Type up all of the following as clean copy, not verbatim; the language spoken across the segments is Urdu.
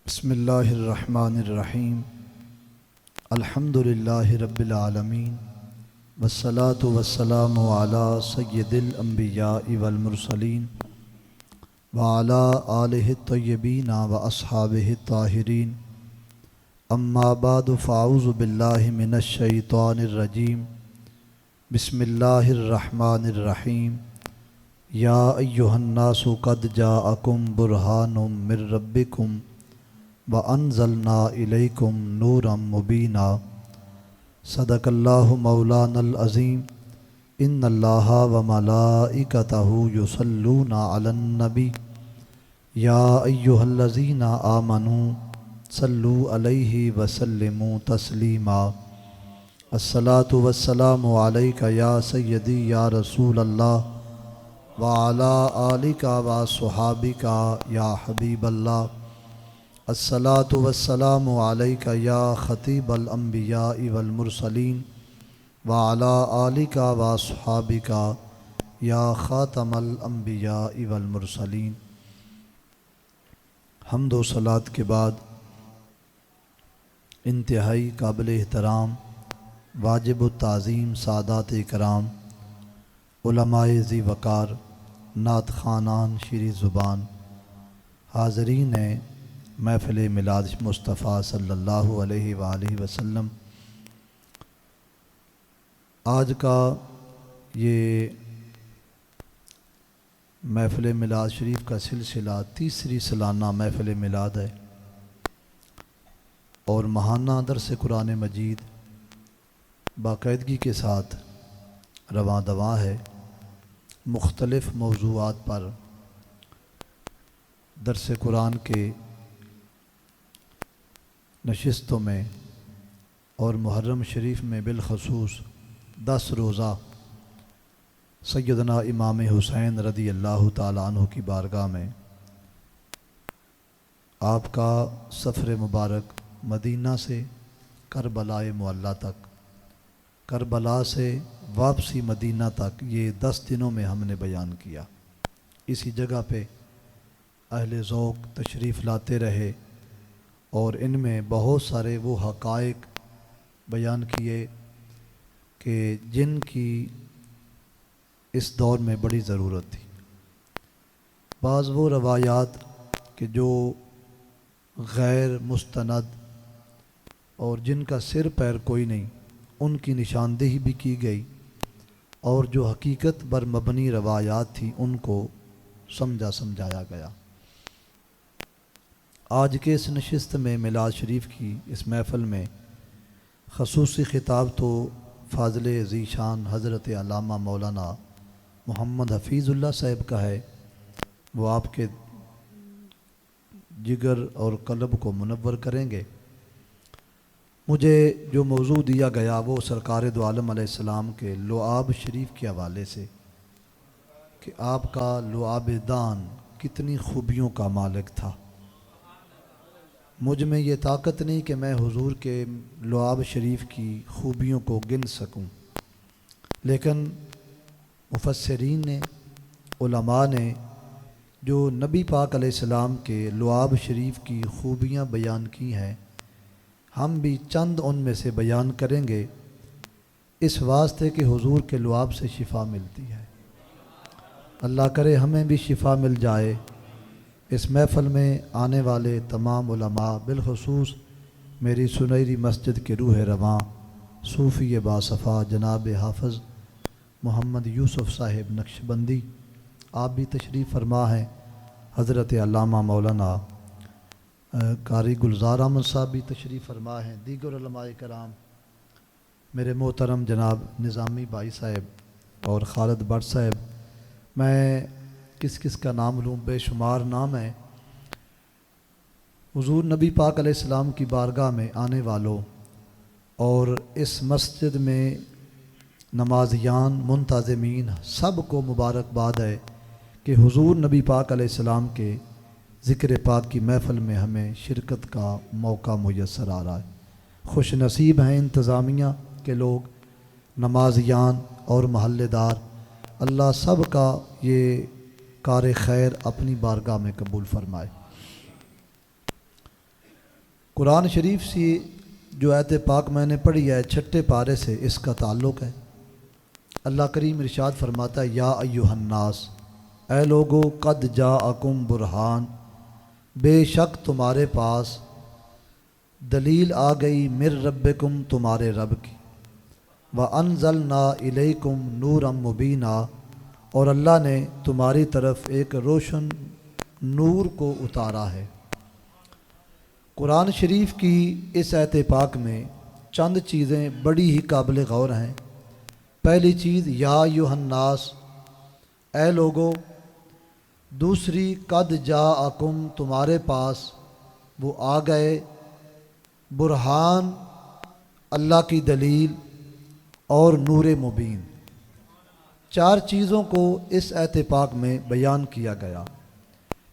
بسم اللہ الرحمن الرحیم الحمد للہ رب العالمین والصلاة والسلام علی سید الانبیاء والمرسلین وعلی آلہ الطیبین واصحابہ الطاہرین اما بعد فاعوذ باللہ من الشیطان الرجیم بسم اللہ الرحمن الرحیم یا ایہا الناس قد جاءکم برہان من ربکم وَأَنزَلْنَا إِلَيْكُمْ نُورًا مُبِينًا صدق اللہ مولانا العظیم ان اللہ وملائکتہ یصلون علی النبی یا ایہا الذین آمنوا صلوا علیہ وسلموا تسلیما الصلاة والسلام علیک یا سیدی یا رسول اللہ وعلی آلک وصحابک یا حبیب اللہ الصلاة والسلام علیک یا خطیب الانبیاء والمرسلین وعلی آلک واصحابک یا خاتم الانبیاء والمرسلین۔ حمد و صلوات کے بعد انتہائی قابل احترام واجب التعظیم سادات کرام علماء ذی وقار نعت خوانان شیریں زبان حاضرین محفل میلاد مصطفیٰ صلی اللہ علیہ وآلہ وسلم، آج کا یہ محفل میلاد شریف کا سلسلہ تیسری سالانہ محفل میلاد ہے اور ماہانہ درس قرآن مجید باقاعدگی کے ساتھ رواں دواں ہے۔ مختلف موضوعات پر درس قرآن کے نشستوں میں اور محرم شریف میں بالخصوص 10 روزہ سیدنا امام حسین رضی اللہ تعالیٰ عنہ کی بارگاہ میں آپ کا سفر مبارک مدینہ سے کربلا معلیٰ تک، کربلا سے واپسی مدینہ تک، یہ 10 دنوں میں ہم نے بیان کیا۔ اسی جگہ پہ اہل ذوق تشریف لاتے رہے اور ان میں بہت سارے وہ حقائق بیان کیے کہ جن کی اس دور میں بڑی ضرورت تھی۔ بعض وہ روایات کہ جو غیر مستند اور جن کا سر پیر کوئی نہیں، ان کی نشاندہی بھی کی گئی، اور جو حقیقت پر مبنی روایات تھیں ان کو سمجھایا گیا۔ آج کے اس نشست میں میلاد شریف کی اس محفل میں خصوصی خطاب تو فاضل ذی شان حضرت علامہ مولانا محمد حفیظ اللہ صاحب کا ہے، وہ آپ کے جگر اور قلب کو منور کریں گے۔ مجھے جو موضوع دیا گیا وہ سرکار دو عالم علیہ السلام کے لعاب شریف کے حوالے سے کہ آپ کا لعاب دان کتنی خوبیوں کا مالک تھا۔ مجھ میں یہ طاقت نہیں کہ میں حضور کے لعاب شریف کی خوبیوں کو گن سکوں، لیکن مفسرین نے، علماء نے جو نبی پاک علیہ السلام کے لعاب شریف کی خوبیاں بیان کی ہیں، ہم بھی چند ان میں سے بیان کریں گے، اس واسطے کہ حضور کے لعاب سے شفا ملتی ہے۔ اللہ کرے ہمیں بھی شفا مل جائے۔ اس محفل میں آنے والے تمام علماء، بالخصوص میری سنہری مسجد کے روح رواں صوفی باصفا جناب حافظ محمد یوسف صاحب نقشبندی، آپ بھی تشریف فرما ہیں۔ حضرت علامہ مولانا قاری گلزار احمد صاحب بھی تشریف فرما ہیں، دیگر علماء کرام، میرے محترم جناب نظامی بھائی صاحب اور خالد بٹ صاحب، میں کس کس کا نام لوں، بے شمار نام ہے۔ حضور نبی پاک علیہ السلام کی بارگاہ میں آنے والوں اور اس مسجد میں نمازیان منتظمین سب کو مبارکباد ہے کہ حضور نبی پاک علیہ السلام کے ذکر پاک کی محفل میں ہمیں شرکت کا موقع میسر آ رہا ہے۔ خوش نصیب ہیں انتظامیہ کے لوگ، نمازیان اور محلے دار، اللہ سب کا یہ کار خیر اپنی بارگاہ میں قبول فرمائے۔ قرآن شریف سے جو آیت پاک میں نے پڑھی ہے چھٹے پارے سے اس کا تعلق ہے۔ اللہ کریم ارشاد فرماتا ہے یا ایھا الناس، اے لوگو قد جاءکم برہان، بے شک تمہارے پاس دلیل آ گئی، من ربکم تمہارے رب کی، وانزلنا الیکم نورا مبینا، اور اللہ نے تمہاری طرف ایک روشن نور کو اتارا ہے۔ قرآن شریف کی اس آیت پاک میں چند چیزیں بڑی ہی قابل غور ہیں۔ پہلی چیز یا ایھا الناس، اے لوگو، دوسری قد جاءکم تمہارے پاس وہ آ گئے، برہان اللہ کی دلیل اور نور مبین، چار چیزوں کو اس آیت پاک میں بیان کیا گیا۔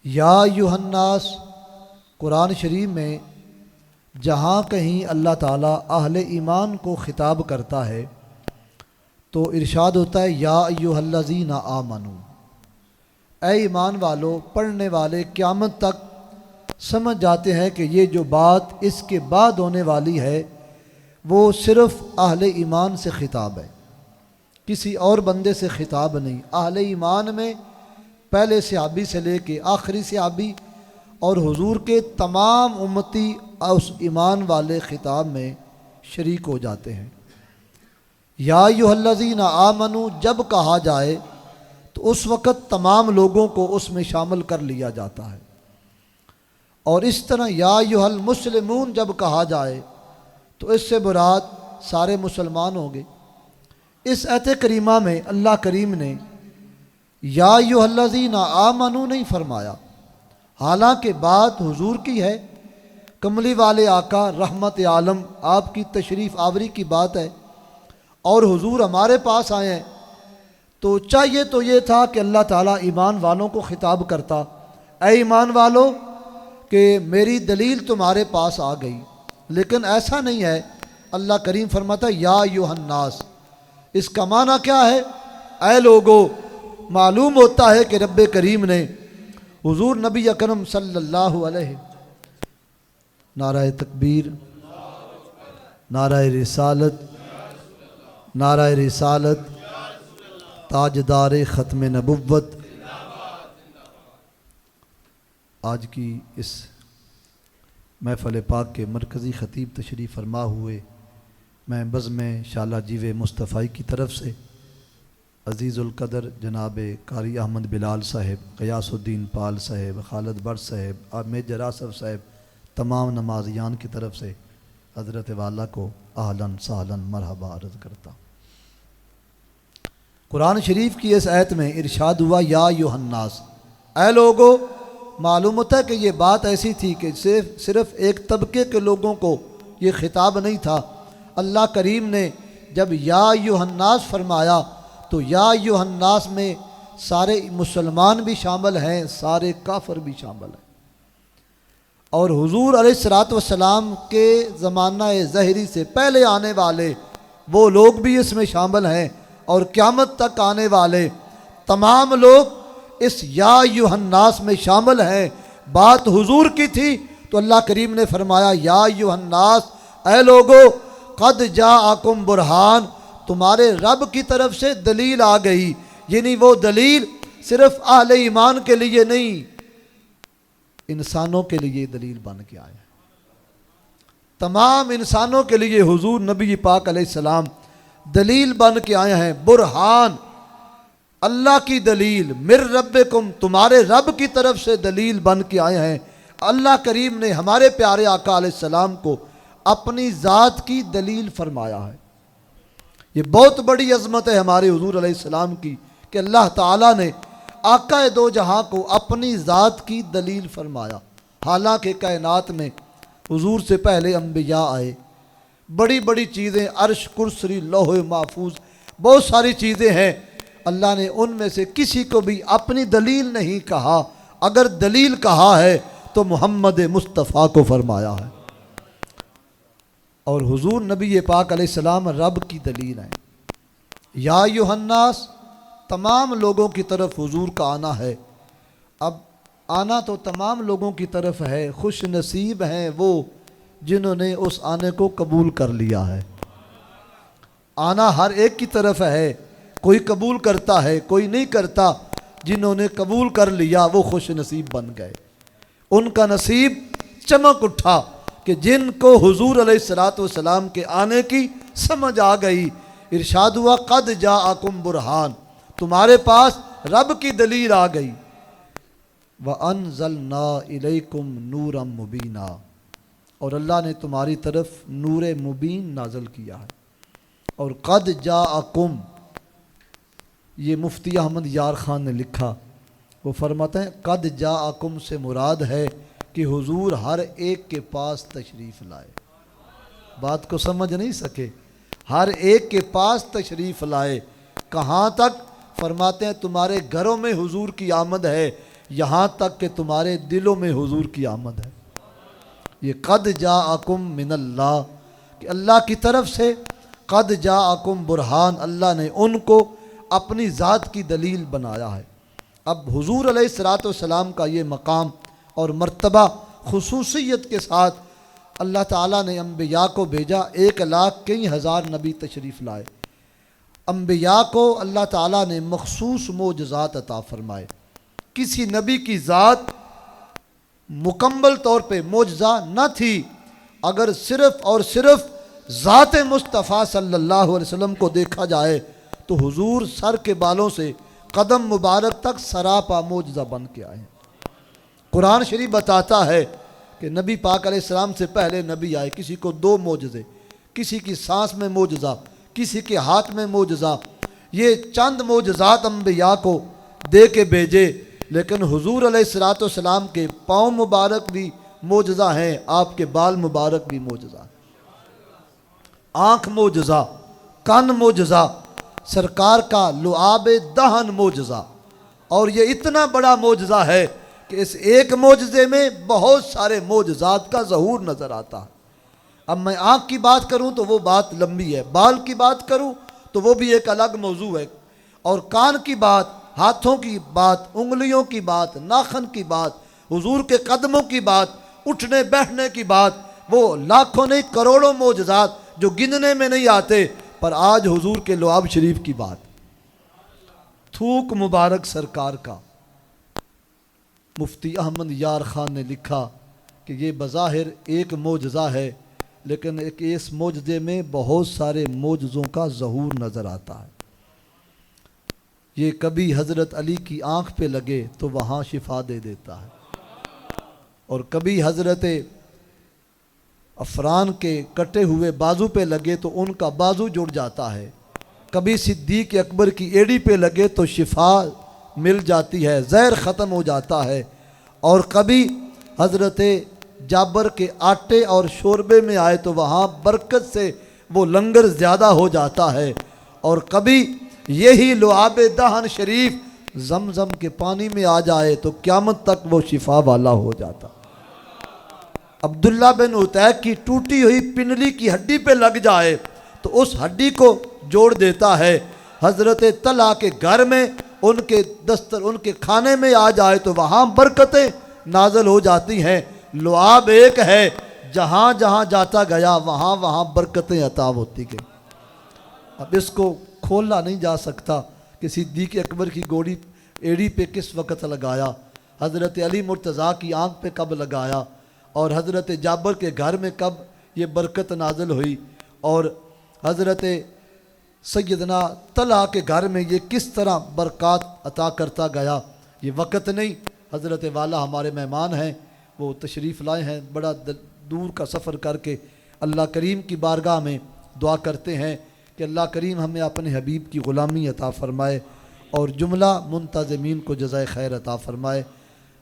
یا ایھا الناس قرآن شریف میں جہاں کہیں اللہ تعالیٰ اہل ایمان کو خطاب کرتا ہے تو ارشاد ہوتا ہے یا ایھا الذین آمنو، اے ایمان والو۔ پڑھنے والے قیامت تک سمجھ جاتے ہیں کہ یہ جو بات اس کے بعد ہونے والی ہے وہ صرف اہل ایمان سے خطاب ہے، کسی اور بندے سے خطاب نہیں۔ اہل ایمان میں پہلے صحابی سے لے کے آخری صحابی اور حضور کے تمام امتی اس ایمان والے خطاب میں شریک ہو جاتے ہیں۔ یا ایھا الذین آمنو جب کہا جائے تو اس وقت تمام لوگوں کو اس میں شامل کر لیا جاتا ہے، اور اس طرح یا ایھا المسلمون جب کہا جائے تو اس سے مراد سارے مسلمان ہوں گے۔ اس آیت کریمہ میں اللہ کریم نے یا ایھا الذین آمنو نہیں فرمایا، حالانکہ بات حضور کی ہے، کملی والے آقا رحمت عالم آپ کی تشریف آوری کی بات ہے، اور حضور ہمارے پاس آئے ہیں تو چاہیے تو یہ تھا کہ اللہ تعالیٰ ایمان والوں کو خطاب کرتا، اے ایمان والو کہ میری دلیل تمہارے پاس آ گئی، لیکن ایسا نہیں ہے۔ اللہ کریم فرماتا یا ایھا الناس، اس کا معنی کیا ہے؟ اے لوگو۔ معلوم ہوتا ہے کہ رب کریم نے حضور نبی اکرم صلی اللہ علیہ، نعرہ تکبیر، نعرہ رسالت، نعرہ رسالت، تاجدار ختم نبوت۔ آج کی اس محفل پاک کے مرکزی خطیب تشریف فرما ہوئے میں بزم شالہ جیو مصطفی کی طرف سے عزیز القدر جناب قاری احمد بلال صاحب، غیاث الدین پال صاحب، خالد بٹ صاحب، میجر آصف صاحب، تمام نمازیان کی طرف سے حضرت والا کو اہلاً سہلاً مرحبا عرض کرتا۔ قرآن شریف کی اس آیت میں ارشاد ہوا یا ایھا الناس، اے لوگو۔ معلوم ہوتا ہے کہ یہ بات ایسی تھی کہ صرف ایک طبقے کے لوگوں کو یہ خطاب نہیں تھا۔ اللہ کریم نے جب یا ایھا الناس فرمایا تو یا ایھا الناس میں سارے مسلمان بھی شامل ہیں، سارے کافر بھی شامل ہیں، اور حضور علیہ الصلوۃ والسلام کے زمانہ ظہری سے پہلے آنے والے وہ لوگ بھی اس میں شامل ہیں، اور قیامت تک آنے والے تمام لوگ اس یا ایھا الناس میں شامل ہیں۔ بات حضور کی تھی تو اللہ کریم نے فرمایا یا ایھا الناس، اے لوگو، قد جاءکم برہان، تمہارے رب کی طرف سے دلیل آ گئی، یعنی وہ دلیل صرف اہل ایمان کے لیے نہیں، انسانوں کے لیے دلیل بن کے آیا ہے۔ تمام انسانوں کے لیے حضور نبی پاک علیہ السلام دلیل بن کے آئے ہیں۔ برہان، اللہ کی دلیل، من ربکم، تمہارے رب کی طرف سے دلیل بن کے آئے ہیں۔ اللہ کریم نے ہمارے پیارے آقا علیہ السلام کو اپنی ذات کی دلیل فرمایا ہے۔ یہ بہت بڑی عظمت ہے ہمارے حضور علیہ السلام کی کہ اللہ تعالیٰ نے آقا دو جہاں کو اپنی ذات کی دلیل فرمایا، حالانکہ کائنات میں حضور سے پہلے انبیاء آئے، بڑی بڑی چیزیں، عرش، کرسی، لوح محفوظ، بہت ساری چیزیں ہیں، اللہ نے ان میں سے کسی کو بھی اپنی دلیل نہیں کہا۔ اگر دلیل کہا ہے تو محمد مصطفیٰ کو فرمایا ہے، اور حضور نبی پاک علیہ السلام رب کی دلیل ہیں۔ یا ایھا الناس، تمام لوگوں کی طرف حضور کا آنا ہے۔ اب آنا تو تمام لوگوں کی طرف ہے، خوش نصیب ہیں وہ جنہوں نے اس آنے کو قبول کر لیا ہے۔ آنا ہر ایک کی طرف ہے، کوئی قبول کرتا ہے کوئی نہیں کرتا۔ جنہوں نے قبول کر لیا وہ خوش نصیب بن گئے، ان کا نصیب چمک اٹھا کہ جن کو حضور علیہ الصلوۃ والسلام کے آنے کی سمجھ آ گئی۔ ارشاد ہوا قد جاءکم برہان، تمہارے پاس رب کی دلیل آ گئی۔ وَأَنزَلْنَا إِلَيْكُمْ نُورًا مُبِينًا، اور اللہ نے تمہاری طرف نور مبین نازل کیا ہے۔ اور قد جاءکم، یہ مفتی احمد یار خان نے لکھا، وہ فرماتے ہیں قد جاءکم سے مراد ہے کہ حضور ہر ایک کے پاس تشریف لائے۔ بات کو سمجھ نہیں سکے، ہر ایک کے پاس تشریف لائے۔ کہاں تک؟ فرماتے ہیں تمہارے گھروں میں حضور کی آمد ہے، یہاں تک کہ تمہارے دلوں میں حضور کی آمد ہے۔ یہ قد جاءکم من اللہ، کہ اللہ کی طرف سے قد جاءکم برہان، اللہ نے ان کو اپنی ذات کی دلیل بنایا ہے۔ اب حضور علیہ الصلوۃ والسلام کا یہ مقام اور مرتبہ خصوصیت کے ساتھ اللہ تعالیٰ نے انبیاء کو بھیجا۔ 1,00,000 نبی تشریف لائے۔ انبیاء کو اللہ تعالیٰ نے مخصوص معجزات عطا فرمائے۔ کسی نبی کی ذات مکمل طور پہ معجزہ نہ تھی۔ اگر صرف اور صرف ذات مصطفیٰ صلی اللہ علیہ وسلم کو دیکھا جائے تو حضور سر کے بالوں سے قدم مبارک تک سراپا معجزہ بن کے آئے۔ قرآن شریف بتاتا ہے کہ نبی پاک علیہ السلام سے پہلے نبی آئے، کسی کو 2 معجزے، کسی کی سانس میں معجزہ، کسی کے ہاتھ میں معجزہ۔ یہ چند معجزات انبیاء کو دے کے بھیجے، لیکن حضور علیہ الصلوۃ والسلام کے پاؤں مبارک بھی معجزہ ہیں، آپ کے بال مبارک بھی معجزہ ہیں، آنکھ معجزہ، کان معجزہ، سرکار کا لعاب دہن معجزہ۔ اور یہ اتنا بڑا معجزہ ہے کہ اس ایک معجزے میں بہت سارے معجزات کا ظہور نظر آتا ہے۔ اب میں آنکھ کی بات کروں تو وہ بات لمبی ہے، بال کی بات کروں تو وہ بھی ایک الگ موضوع ہے، اور کان کی بات، ہاتھوں کی بات، انگلیوں کی بات، ناخن کی بات، حضور کے قدموں کی بات، اٹھنے بیٹھنے کی بات، وہ لاکھوں نہیں کروڑوں معجزات جو گننے میں نہیں آتے۔ پر آج حضور کے لعاب شریف کی بات، تھوک مبارک سرکار کا، مفتی احمد یار خان نے لکھا کہ یہ بظاہر ایک معجزہ ہے، لیکن ایک اس معجزے میں بہت سارے معجزوں کا ظہور نظر آتا ہے۔ یہ کبھی حضرت علی کی آنکھ پہ لگے تو وہاں شفا دے دیتا ہے، اور کبھی حضرت عفران کے کٹے ہوئے بازو پہ لگے تو ان کا بازو جڑ جاتا ہے، کبھی صدیق اکبر کی ایڑی پہ لگے تو شفا مل جاتی ہے، زہر ختم ہو جاتا ہے، اور کبھی حضرت جابر کے آٹے اور شوربے میں آئے تو وہاں برکت سے وہ لنگر زیادہ ہو جاتا ہے، اور کبھی یہی لعاب دہن شریف زمزم کے پانی میں آ جائے تو قیامت تک وہ شفا والا ہو جاتا۔ عبداللہ بن عتیق کی ٹوٹی ہوئی پنڈلی کی ہڈی پہ لگ جائے تو اس ہڈی کو جوڑ دیتا ہے۔ حضرت طلحہ کے گھر میں ان کے کھانے میں آ جائے تو وہاں برکتیں نازل ہو جاتی ہیں۔ لعاب ایک ہے، جہاں جہاں جاتا گیا وہاں وہاں برکتیں عطا ہوتی گئی۔ اب اس کو کھولا نہیں جا سکتا کہ صدیق اکبر کی گوڑی ایڑی پہ کس وقت لگایا، حضرت علی مرتضیٰ کی آنکھ پہ کب لگایا، اور حضرت جابر کے گھر میں کب یہ برکت نازل ہوئی، اور حضرت سیدنا طلحہ کے گھر میں یہ کس طرح برکات عطا کرتا گیا۔ یہ وقت نہیں، حضرت والا ہمارے مہمان ہیں، وہ تشریف لائے ہیں، بڑا دور کا سفر کر کے اللہ کریم کی بارگاہ میں دعا کرتے ہیں کہ اللہ کریم ہمیں اپنے حبیب کی غلامی عطا فرمائے اور جملہ منتظمین کو جزائے خیر عطا فرمائے۔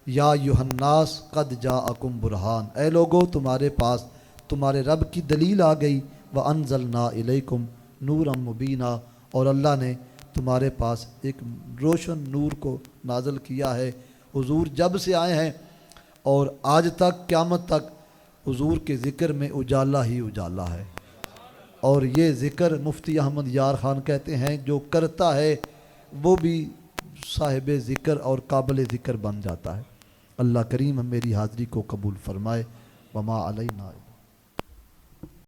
یا ایھا الناس قد جاءکم برہان، اے لوگو تمہارے پاس تمہارے رب کی دلیل آ گئی۔ وانزلنا الیکم نورا مبینا، اور اللہ نے تمہارے پاس ایک روشن نور کو نازل کیا ہے۔ حضور جب سے آئے ہیں اور آج تک قیامت تک حضور کے ذکر میں اجالا ہی اجالا ہے، اور یہ ذکر مفتی احمد یار خان کہتے ہیں جو کرتا ہے وہ بھی صاحب ذکر اور قابل ذکر بن جاتا ہے۔ اللہ کریم میری حاضری کو قبول فرمائے۔ وما علینا